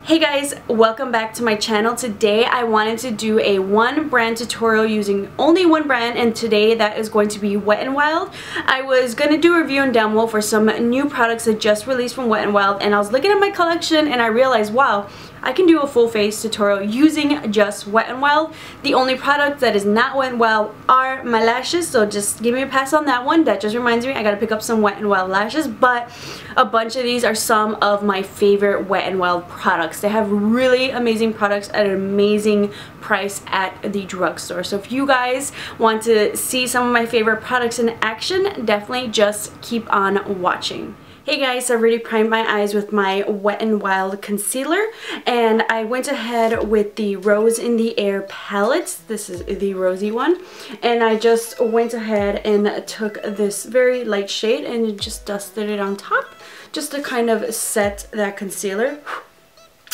Hey guys, welcome back to my channel. Today I wanted to do a one brand tutorial using only one brand, and today that is going to be Wet n Wild. I was going to do a review and demo for some new products that just released from Wet n Wild, and I was looking at my collection and I realized, wow, I can do a full face tutorial using just Wet n Wild. The only product that is not Wet n Wild are my lashes, so just give me a pass on that one. That just reminds me I gotta pick up some Wet n Wild lashes, but a bunch of these are some of my favorite Wet n Wild products. They have really amazing products at an amazing price at the drugstore. So if you guys want to see some of my favorite products in action, definitely just keep on watching. Hey guys, I've already primed my eyes with my Wet n Wild concealer, and I went ahead with the Rose in the Air palette. This is the rosy one, and I just went ahead and took this very light shade and just dusted it on top just to kind of set that concealer.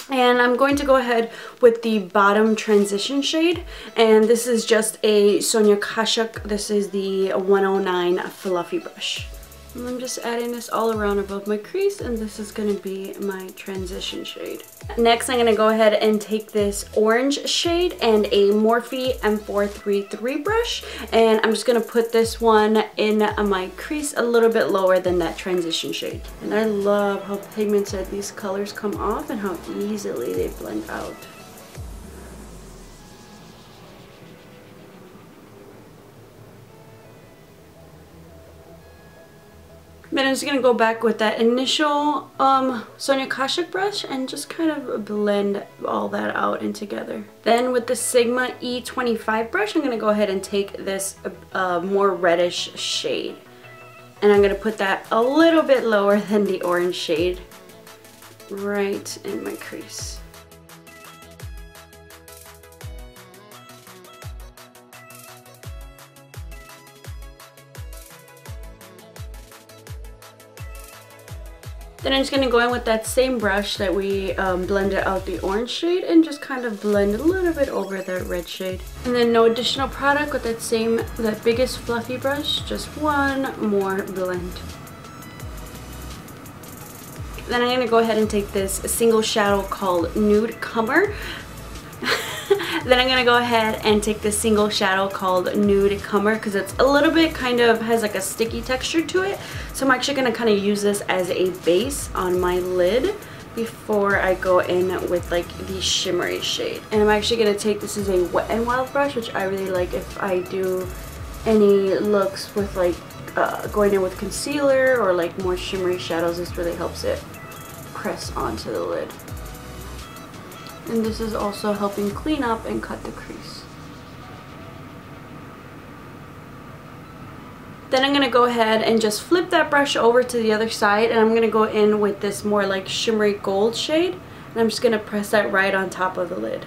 And I'm going to go ahead with the bottom transition shade, and this is just a Sonia Kashuk. This is the 109 fluffy brush. And I'm just adding this all around above my crease, and this is going to be my transition shade. Next, I'm going to go ahead and take this orange shade and a Morphe M433 brush, and I'm just going to put this one in my crease a little bit lower than that transition shade. And I love how pigmented these colors come off and how easily they blend out. Then I'm just going to go back with that initial Sonia Kashuk brush and just kind of blend all that out in together. Then with the Sigma E25 brush, I'm going to go ahead and take this more reddish shade. And I'm going to put that a little bit lower than the orange shade right in my crease. Then I'm just going to go in with that same brush that we blended out the orange shade and just kind of blend a little bit over that red shade. And then no additional product with that biggest fluffy brush, just one more blend. Then I'm going to go ahead and take this single shadow called Nude Comer. Then I'm going to go ahead and take this single shadow called Nude Comer because it's a little bit kind of has like a sticky texture to it. So I'm actually going to kind of use this as a base on my lid before I go in with like the shimmery shade. And I'm actually going to take this as a Wet n Wild brush, which I really like if I do any looks with like going in with concealer or like more shimmery shadows. This really helps it press onto the lid. And this is also helping clean up and cut the crease. Then I'm going to go ahead and just flip that brush over to the other side, and I'm going to go in with this more like shimmery gold shade, and I'm just going to press that right on top of the lid.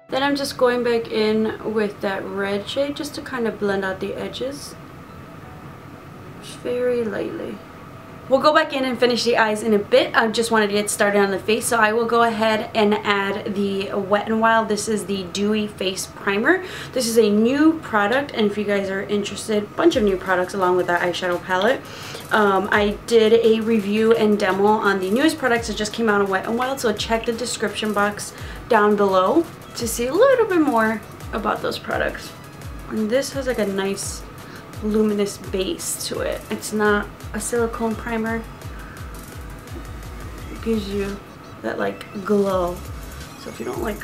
Then I'm just going back in with that red shade just to kind of blend out the edges. Just very lightly. We'll go back in and finish the eyes in a bit. I just wanted to get started on the face, so I will go ahead and add the Wet n Wild. This is the Dewy Face Primer. This is a new product, and if you guys are interested, a bunch of new products along with that eyeshadow palette. I did a review and demo on the newest products that just came out on Wet n Wild, so check the description box down below to see a little bit more about those products. And this has like a nice luminous base to it. It's not a silicone primer. It gives you that like glow. So if you don't like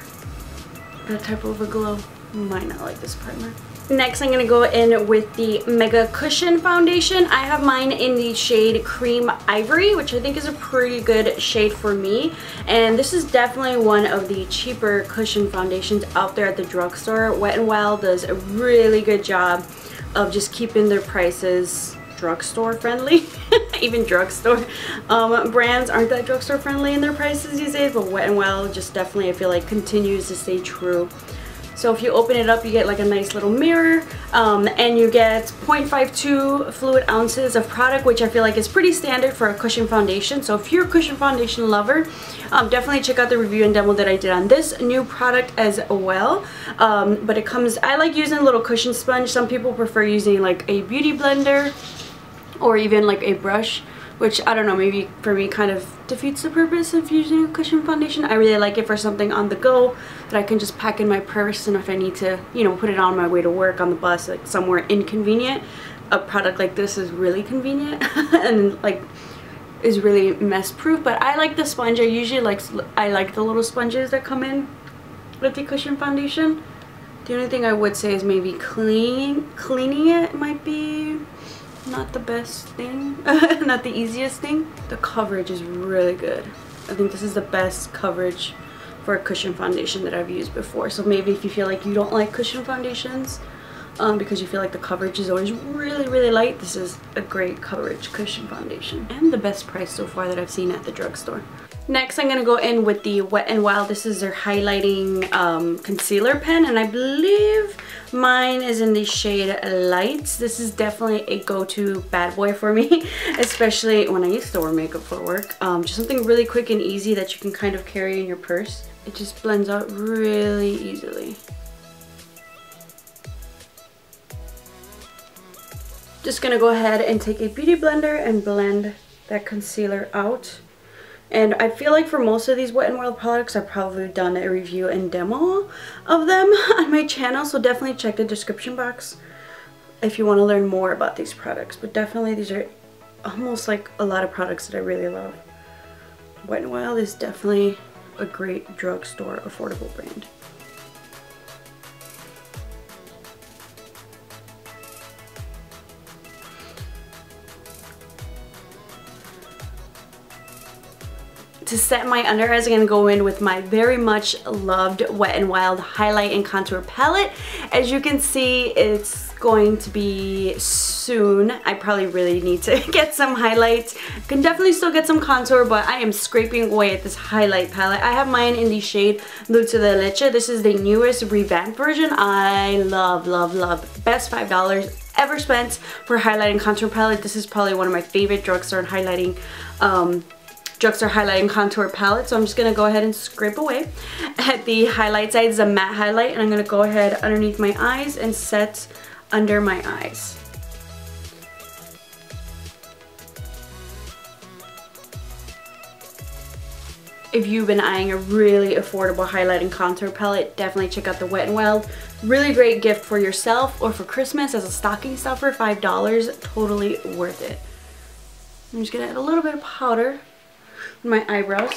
that type of a glow, you might not like this primer. Next, I'm going to go in with the Mega Cushion Foundation. I have mine in the shade Cream Ivory, which I think is a pretty good shade for me. And this is definitely one of the cheaper cushion foundations out there at the drugstore. Wet n Wild does a really good job of just keeping their prices drugstore friendly. Even drugstore brands aren't that drugstore friendly in their prices these days, but Wet n Wild just definitely, I feel like, continues to stay true. So if you open it up, you get like a nice little mirror, and you get 0.52 fluid ounces of product, which I feel like is pretty standard for a cushion foundation. So if you're a cushion foundation lover, definitely check out the review and demo that I did on this new product as well. But it comes, I like using a little cushion sponge. Some people prefer using like a beauty blender or even like a brush, which I don't know, maybe for me kind of defeats the purpose of using a cushion foundation. I really like it for something on the go that I can just pack in my purse, and if I need to, you know, put it on my way to work, on the bus, like somewhere inconvenient, a product like this is really convenient and like is really mess proof. But I like the sponge. I like the little sponges that come in with the cushion foundation. The only thing I would say is maybe cleaning it might be not the best thing, not the easiest thing. The coverage is really good. I think this is the best coverage for a cushion foundation that I've used before. So maybe if you feel like you don't like cushion foundations because you feel like the coverage is always really light, this is a great coverage cushion foundation and the best price so far that I've seen at the drugstore. Next, I'm gonna go in with the Wet n Wild. This is their highlighting concealer pen, and I believe mine is in the shade Lights. This is definitely a go-to bad boy for me, especially when I used to wear makeup for work. Just something really quick and easy that you can kind of carry in your purse. It just blends out really easily. Just gonna go ahead and take a beauty blender and blend that concealer out. And I feel like for most of these Wet n Wild products, I've probably done a review and demo of them on my channel. So definitely check the description box if you want to learn more about these products. But definitely these are almost like a lot of products that I really love. Wet n Wild is definitely a great drugstore affordable brand. To set my under eyes, I'm going to go in with my very much loved Wet n Wild Highlight and Contour Palette. As you can see, it's going to be soon. I probably really need to get some highlights. Can definitely still get some contour, but I am scraping away at this highlight palette. I have mine in the shade Dulce de Leche. This is the newest revamped version. I love. Best $5 ever spent for highlighting contour palette. This is probably one of my favorite drugstore highlighting contour palette. So I'm just gonna go ahead and scrape away. At the highlight side is a matte highlight, and I'm gonna go ahead underneath my eyes and set under my eyes. If you've been eyeing a really affordable highlight and contour palette, definitely check out the Wet n Wild. Really great gift for yourself or for Christmas as a stocking stuffer. $5, totally worth it. I'm just gonna add a little bit of powder in my eyebrows.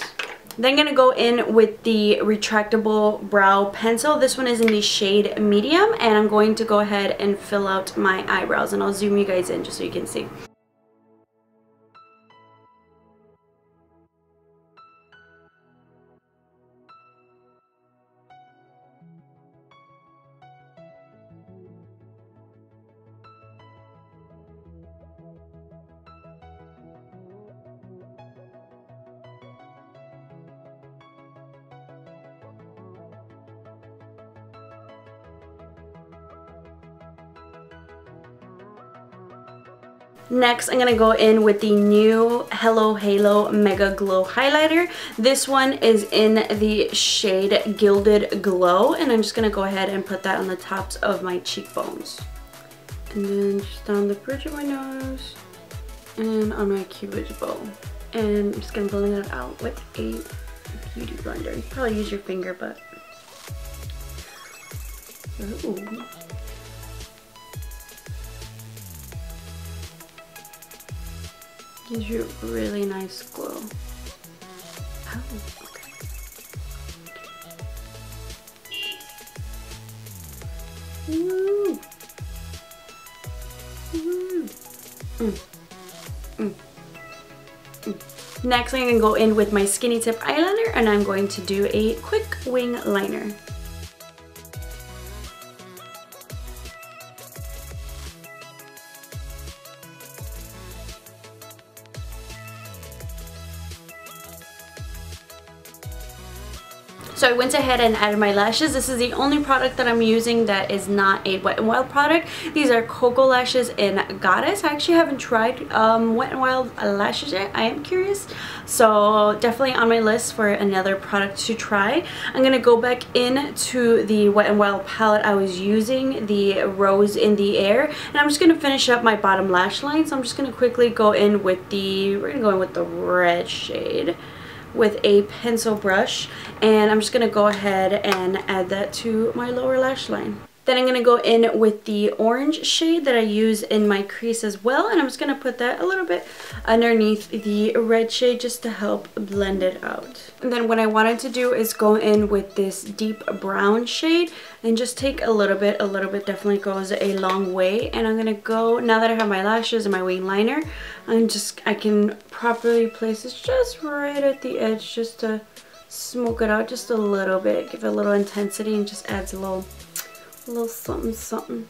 Then I'm gonna go in with the retractable brow pencil. This one is in the shade Medium, and I'm going to go ahead and fill out my eyebrows, and I'll zoom you guys in just so you can see. Next, I'm gonna go in with the new Hello Halo Mega Glow Highlighter. This one is in the shade Gilded Glow, and I'm just gonna go ahead and put that on the tops of my cheekbones. And then just down the bridge of my nose and on my cupid's bow. And I'm just gonna blend it out with a beauty blender. You can probably use your finger, but... Ooh. Gives you a really nice glow. Oh, okay. Woo. Woo. Next, I'm going to go in with my skinny tip eyeliner, and I'm going to do a quick wing liner. So I went ahead and added my lashes. This is the only product that I'm using that is not a Wet n Wild product. These are Cocoa Lashes in Goddess. I actually haven't tried Wet n Wild lashes yet. I am curious. So definitely on my list for another product to try. I'm going to go back into the Wet n Wild palette I was using, the Rose in the Air. And I'm just going to finish up my bottom lash line. So I'm just going to quickly go in with the, we're going to go in with the red shade with a pencil brush, and I'm just going to go ahead and add that to my lower lash line. Then I'm going to go in with the orange shade that I use in my crease as well, and I'm just going to put that a little bit underneath the red shade just to help blend it out. And then what I wanted to do is go in with this deep brown shade and just take a little bit definitely goes a long way. And I'm going to go, now that I have my lashes and my wing liner, I can properly place this just right at the edge just to smoke it out just a little bit, give it a little intensity, and just adds a little something something.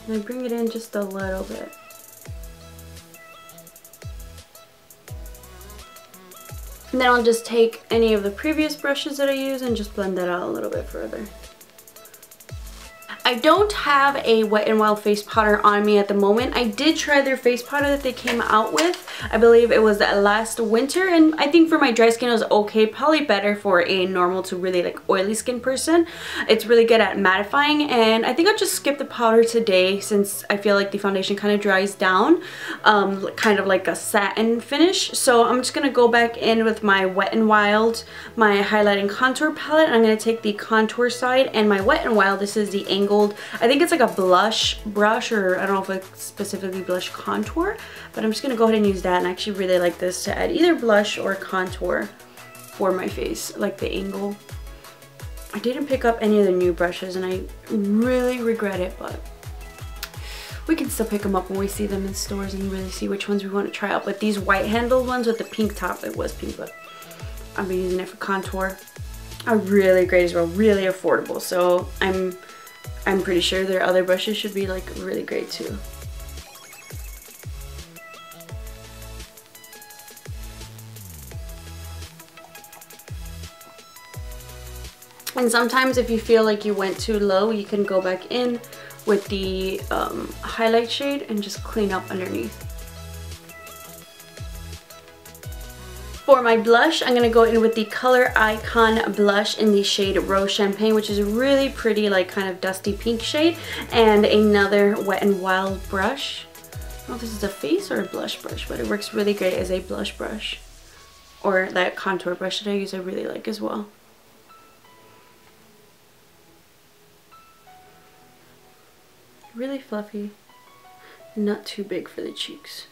And I bring it in just a little bit. And then I'll just take any of the previous brushes that I use and just blend that out a little bit further. I don't have a Wet n Wild face powder on me at the moment. I did try their face powder that they came out with. I believe it was last winter, and I think for my dry skin it was okay. Probably better for a normal to really like oily skin person. It's really good at mattifying, and I think I'll just skip the powder today since I feel like the foundation kind of dries down, kind of like a satin finish. So I'm just gonna go back in with my Wet n Wild, my highlighting contour palette, and I'm gonna take the contour side and my Wet n Wild. This is the angled, I think it's like a blush brush, or I don't know if it's specifically blush contour, but I'm just gonna go ahead and use that. And I actually really like this to add either blush or contour for my face, like the angle. I didn't pick up any of the new brushes and I really regret it, but we can still pick them up when we see them in stores and really see which ones we want to try out. But these white handled ones with the pink top, it was pink, but I've been using it for contour, are really great as well, really affordable. So I'm pretty sure their other brushes should be like really great too. And sometimes if you feel like you went too low, you can go back in with the highlight shade and just clean up underneath. For my blush, I'm going to go in with the Color Icon blush in the shade Rose Champagne, which is a really pretty, like kind of dusty pink shade, and another Wet n Wild brush. I don't know if this is a face or a blush brush, but it works really great as a blush brush. Or that contour brush that I use I really like as well. Really fluffy, not too big for the cheeks.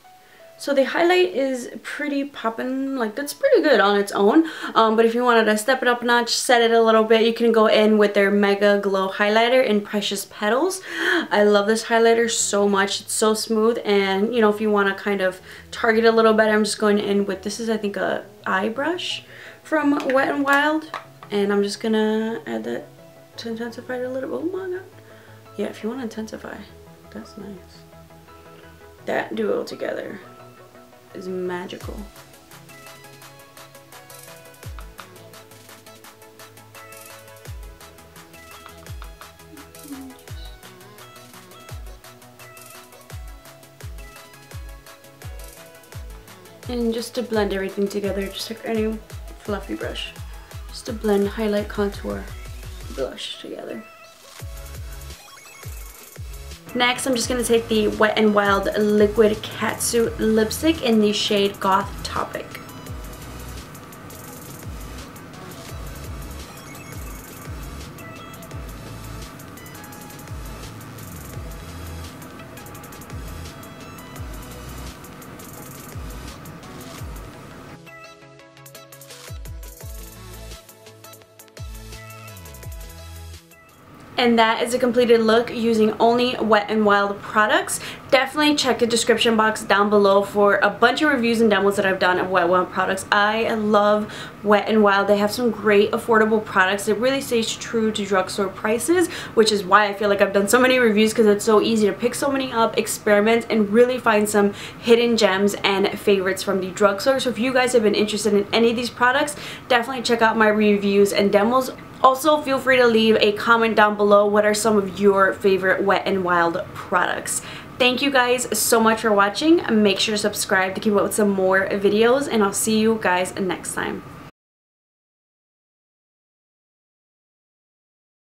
So the highlight is pretty poppin', like that's pretty good on its own. But if you wanted to step it up a notch, set it a little bit, you can go in with their Mega Glow highlighter in Precious Petals. I love this highlighter so much. It's so smooth, and you know, if you want to kind of target a little better, I'm just going in with, this is I think a eye brush from Wet n Wild, and I'm just gonna add that to intensify it a little bit. Oh my god. Yeah, if you want to intensify, that's nice. That duo together is magical. And just to blend everything together, just like any fluffy brush, just to blend highlight, contour, blush together. Next, I'm just going to take the Wet n Wild Liquid CatSuit lipstick in the shade Goth Topic. And that is a completed look using only Wet n Wild products. Definitely check the description box down below for a bunch of reviews and demos that I've done of Wet n Wild products. I love Wet n Wild. They have some great affordable products. It really stays true to drugstore prices, which is why I feel like I've done so many reviews, because it's so easy to pick so many up, experiment, and really find some hidden gems and favorites from the drugstore. So if you guys have been interested in any of these products, definitely check out my reviews and demos. Also, feel free to leave a comment down below. What are some of your favorite Wet n Wild products? Thank you guys so much for watching. Make sure to subscribe to keep up with some more videos, and I'll see you guys next time.